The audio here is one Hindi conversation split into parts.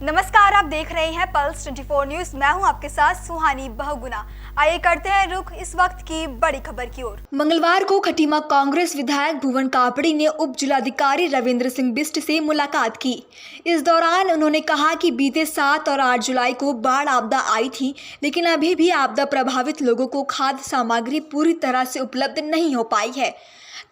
नमस्कार, आप देख रहे हैं पल्स 24 न्यूज। मैं हूं आपके साथ सुहानी बहुगुना। आइए करते हैं रुख इस वक्त की बड़ी खबर की ओर। मंगलवार को खटीमा कांग्रेस विधायक भुवन कापड़ी ने उप जिलाधिकारी रविंद्र सिंह बिष्ट से मुलाकात की। इस दौरान उन्होंने कहा कि बीते 7 और 8 जुलाई को बाढ़ आपदा आई थी, लेकिन अभी भी आपदा प्रभावित लोगों को खाद्य सामग्री पूरी तरह से उपलब्ध नहीं हो पाई है।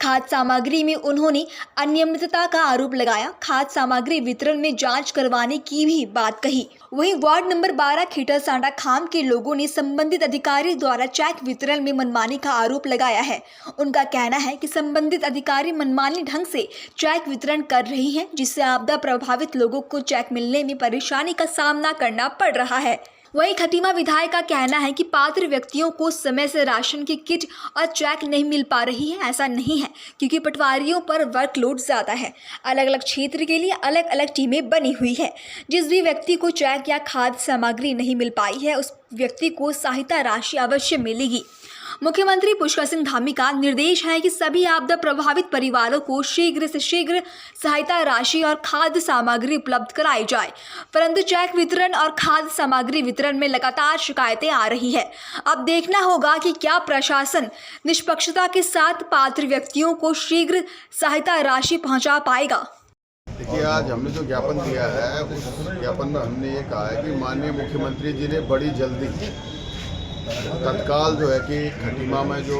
खाद्य सामग्री में उन्होंने अनियमितता का आरोप लगाया। खाद्य सामग्री वितरण में जांच करवाने की भी बात कही। वहीं वार्ड नंबर 12 खीटर सांडा खाम के लोगों ने संबंधित अधिकारी द्वारा चेक वितरण में मनमानी का आरोप लगाया है। उनका कहना है कि संबंधित अधिकारी मनमानी ढंग से चेक वितरण कर रही हैं, जिससे आपदा प्रभावित लोगों को चेक मिलने में परेशानी का सामना करना पड़ रहा है। वहीं खटीमा विधायक का कहना है कि पात्र व्यक्तियों को समय से राशन की किट और चेक नहीं मिल पा रही है। ऐसा नहीं है, क्योंकि पटवारियों पर वर्कलोड ज़्यादा है। अलग अलग क्षेत्र के लिए अलग अलग टीमें बनी हुई है। जिस भी व्यक्ति को चेक या खाद्य सामग्री नहीं मिल पाई है, उस व्यक्ति को सहायता राशि अवश्य मिलेगी। मुख्यमंत्री पुष्कर सिंह धामी का निर्देश है कि सभी आपदा प्रभावित परिवारों को शीघ्र से शीघ्र सहायता राशि और खाद्य सामग्री उपलब्ध कराई जाए, परंतु चेक वितरण और खाद्य सामग्री वितरण में लगातार शिकायतें आ रही है। अब देखना होगा कि क्या प्रशासन निष्पक्षता के साथ पात्र व्यक्तियों को शीघ्र सहायता राशि पहुंचा पाएगा। देखिए, आज हमने जो ज्ञापन दिया है, उस ज्ञापन में हमने ये कहा है कि माननीय मुख्यमंत्री जी ने बड़ी जल्दी तत्काल जो है कि खटीमा में जो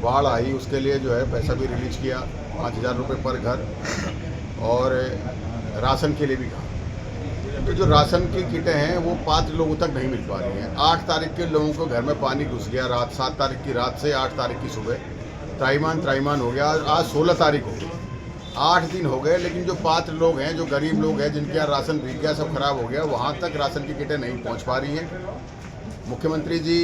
बाढ़ आई उसके लिए जो है पैसा भी रिलीज किया, 5,000 रुपये पर घर, और राशन के लिए भी कहा। तो जो राशन की किटें हैं वो पात्र लोगों तक नहीं मिल पा रही हैं। 8 तारीख के लोगों को घर में पानी घुस गया, रात 7 तारीख की रात से 8 तारीख की सुबह त्राईमान हो गया। आज 16 तारीख हो गई, 8 दिन हो गए, लेकिन जो पात्र लोग हैं, जो गरीब लोग हैं, जिनके यहाँ राशन बिक गया, सब खराब हो गया, वहाँ तक राशन की किटें नहीं पहुँच पा रही हैं। मुख्यमंत्री जी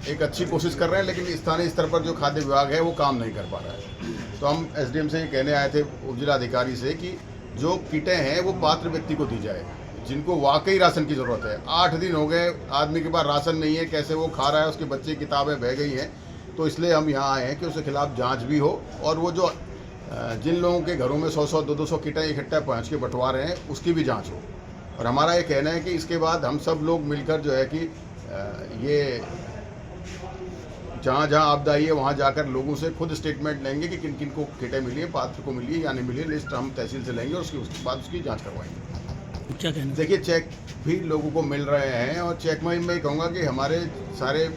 एक अच्छी कोशिश कर रहे हैं, लेकिन स्थानीय स्तर पर जो खाद्य विभाग है वो काम नहीं कर पा रहा है। तो हम एसडीएम से ये कहने आए थे, उप जिलाधिकारी से, कि जो किटें हैं वो पात्र व्यक्ति को दी जाए जिनको वाकई राशन की ज़रूरत है। 8 दिन हो गए, आदमी के पास राशन नहीं है, कैसे वो खा रहा है, उसके बच्चे की किताबें बह गई हैं। तो इसलिए हम यहाँ आए हैं कि उसके खिलाफ जाँच भी हो, और वो जो जिन लोगों के घरों में 100-100, 200 किटें इकट्ठा पहुँच के बंटवा रहे हैं, उसकी भी जाँच हो। और हमारा ये कहना है कि इसके बाद हम सब लोग मिलकर जो है कि ये जहाँ आपदा आई है वहाँ जाकर लोगों से खुद स्टेटमेंट लेंगे कि किन किन को किटें मिली है, पात्र को मिली है या नहीं मिली है। लिस्ट हम तहसील से लेंगे और उसके बाद उसकी जांच करवाएंगे। क्या कहना? देखिए, चेक भी लोगों को मिल रहे हैं, और चेक में मैं कहूँगा कि हमारे सारे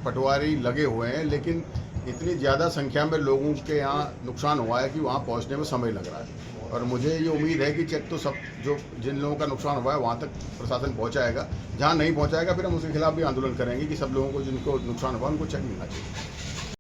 पटवारी लगे हुए हैं, लेकिन इतनी ज़्यादा संख्या में लोगों के यहाँ नुकसान हुआ है कि वहाँ पहुँचने में समय लग रहा है। और मुझे ये उम्मीद है कि चेक तो सब जो जिन लोगों का नुकसान हुआ है वहाँ तक प्रशासन पहुँचाएगा। जहाँ नहीं पहुँचाएगा फिर हम उसके खिलाफ भी आंदोलन करेंगे कि सब लोगों को जिनको नुकसान हुआ उनको चेक मिलना चाहिए।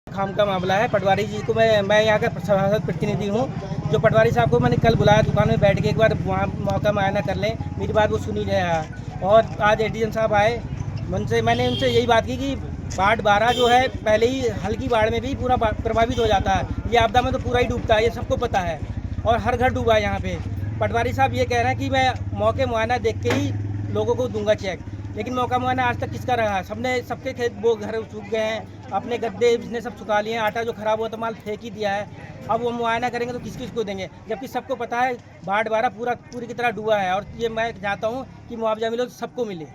खाम का मामला है। पटवारी जी को मैं यहाँ का सभासद प्रतिनिधि हूँ। जो पटवारी साहब को मैंने कल बुलाया दुकान में बैठ के, एक बार वहाँ मौका मुआयना कर लें, मेरी बात वो सुनी रहा। और आज एडीएम साहब आए, मैंने उनसे यही बात की कि वार्ड 12 जो है पहले ही हल्की बाढ़ में भी पूरा प्रभावित हो जाता है। ये आपदा में तो पूरा ही डूबता है, ये सबको पता है, और हर घर डूबा है यहाँ पे। पटवारी साहब ये कह रहे हैं कि मैं मौके मुआयना देख के ही लोगों को दूंगा चेक, लेकिन मौका मुआयना आज तक किसका रहा है? सबके खेत वो घर सूख गए हैं, अपने गद्दे इसने सब सुखा लिए हैं, आटा जो खराब हुआ तो माल फेंक ही दिया है। अब वो मुआयना करेंगे तो किस को देंगे, जबकि सबको पता है बाढ़ 12 पूरी की तरह डूबा है। और ये मैं चाहता हूँ कि मुआवजा मिले तो सबको मिले,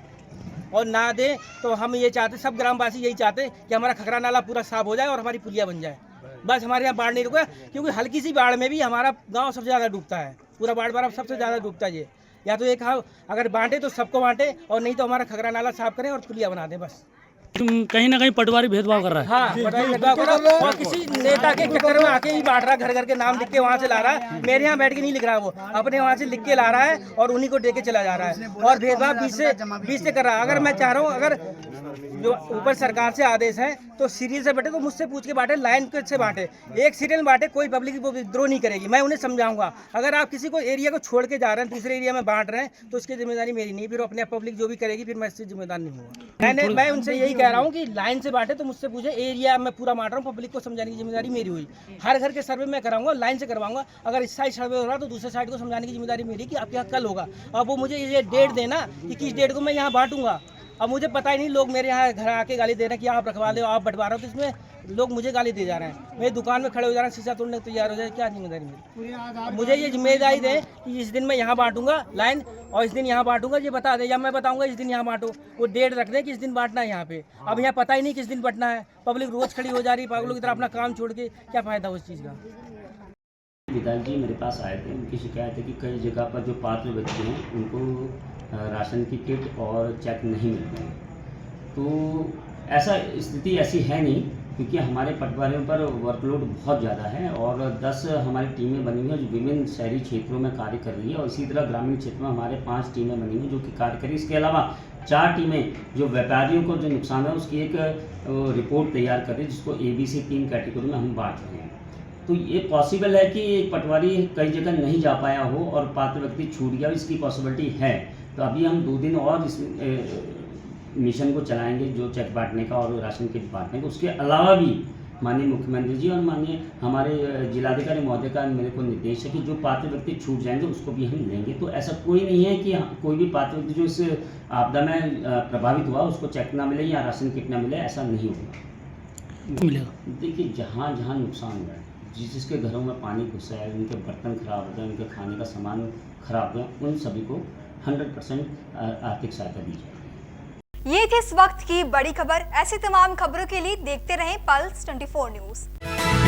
और ना दे तो हम ये चाहते, सब ग्रामवासी यही चाहते कि हमारा खखरा नाला पूरा साफ हो जाए और हमारी पुलिया बन जाए। बस हमारे यहाँ बाढ़ नहीं रुका, क्योंकि हल्की सी बाढ़ में भी हमारा गांव सबसे ज़्यादा डूबता है। पूरा बाढ़ 12 सबसे ज़्यादा डूबता है। ये या तो एक अगर बांटे तो सबको बांटे, और नहीं तो हमारा खखरा नाला साफ करें और पुलिया बना दें। बस तुम कहीं ना कहीं पटवारी भेदभाव कर रहा है। हाँ, पटवारी भेदभाव कर रहा है, और किसी नेता के चक्कर में आके ही बांट रहा, घर घर के नाम लिख के वहाँ से ला रहा है। मेरे यहाँ बैठ के नहीं लिख रहा, वो अपने वहाँ से लिख के ला रहा है और उन्हीं को दे के चला जा रहा है, और भेदभाव बीच से कर रहा है। अगर मैं चाह रहा हूँ, अगर जो ऊपर सरकार से आदेश है तो सीरियल से बांटे, तो मुझसे पूछ के बांटे, लाइन से बांटे, एक सीरियल बांटे, कोई पब्लिक वो विद्रोह नहीं करेगी। मैं उन्हें समझाऊंगा। अगर आप किसी को एरिया को छोड़ के जा रहे हैं, दूसरे एरिया में बांट रहे हैं, तो उसकी जिम्मेदारी मेरी नहीं, फिर अपने पब्लिक जो भी करेगी फिर मैं इससे जिम्मेदार नहीं हूँ। मैं उनसे यही कह रहा हूँ कि लाइन से बांटे, तो मुझसे पूछे, एरिया मैं पूरा बांट रहा हूँ, पब्लिक को समझाने की जिम्मेदारी मेरी हुई। हर घर के सर्वे मैं कराऊंगा, लाइन से करवाऊंगा। अगर इस साइड सर्वे हो रहा तो दूसरे साइड को समझाने की जिम्मेदारी मेरी कि आपके यहाँ कल होगा। अब वो मुझे ये डेट देना कि किस डेट को मैं यहाँ बांटूंगा। अब मुझे पता ही नहीं, लोग मेरे यहाँ घर आके गाली दे रहे हैं कि आप रखवा लो, आप बंटवा रहे हो, तो इसमें लोग मुझे गाली दे जा रहे हैं, मेरी दुकान में खड़े हो जा रहे हैं, शीशा तोड़ने को तैयार हो जाए, क्या जिम्मेदारी मेरी? मुझे ये जिम्मेदारी दे कि इस दिन मैं यहाँ बांटूंगा लाइन और इस दिन यहाँ बांटूंगा, ये बता दे, या मैं बताऊंगा इस दिन यहाँ बांटो, वो डेट रख दें कि इस दिन बांटना है यहाँ पे। अब यहाँ पता ही नहीं किस दिन बांटना है, पब्लिक रोज खड़ी हो जा रही है, पागलों की तरह अपना काम छोड़ के, क्या फायदा उस चीज़ का? विधायक जी मेरे पास आए थे, उनकी शिकायत है कि कई जगह पर जो पात्र व्यक्ति हैं उनको राशन की किट और चेक नहीं मिलते हैं। तो ऐसा स्थिति ऐसी है नहीं, क्योंकि हमारे पटवारियों पर वर्कलोड बहुत ज़्यादा है और 10 हमारी टीमें बनी हुई हैं जो विभिन्न शहरी क्षेत्रों में कार्य कर रही है और इसी तरह ग्रामीण क्षेत्र में हमारे 5 टीमें बनी हुई हैं जो कि कार्य कर रही है। इसके अलावा 4 टीमें जो व्यापारियों को जो नुकसान है उसकी एक रिपोर्ट तैयार कर रही है, जिसको ABC 3 कैटेगरी में हम बांट रहे हैं। तो ये पॉसिबल है कि एक पटवारी कई जगह नहीं जा पाया हो और पात्र व्यक्ति छूट गया, इसकी पॉसिबिलिटी है। तो अभी हम 2 दिन और इस मिशन को चलाएंगे, जो चेक बांटने का और राशन किट बांटने का। उसके अलावा भी माननीय मुख्यमंत्री जी और माननीय हमारे जिलाधिकारी महोदय का मेरे को निर्देश है कि जो पात्र व्यक्ति छूट जाएंगे उसको भी हम लेंगे। तो ऐसा कोई नहीं है कि कोई भी पात्र व्यक्ति जो इस आपदा में प्रभावित हुआ उसको चेक ना मिले या राशन किट ना मिले, ऐसा नहीं होगा। मिलेगा। देखिए, जहाँ जहाँ नुकसान हुआ है, जिसके घरों में पानी घुसा है, उनके बर्तन खराब हो गए, उनके खाने का सामान खराब हो गया, उन सभी को 100% आर्थिक सहायता दी जाएगी। ये थी इस वक्त की बड़ी खबर। ऐसी तमाम खबरों के लिए देखते रहें पल्स 24 न्यूज।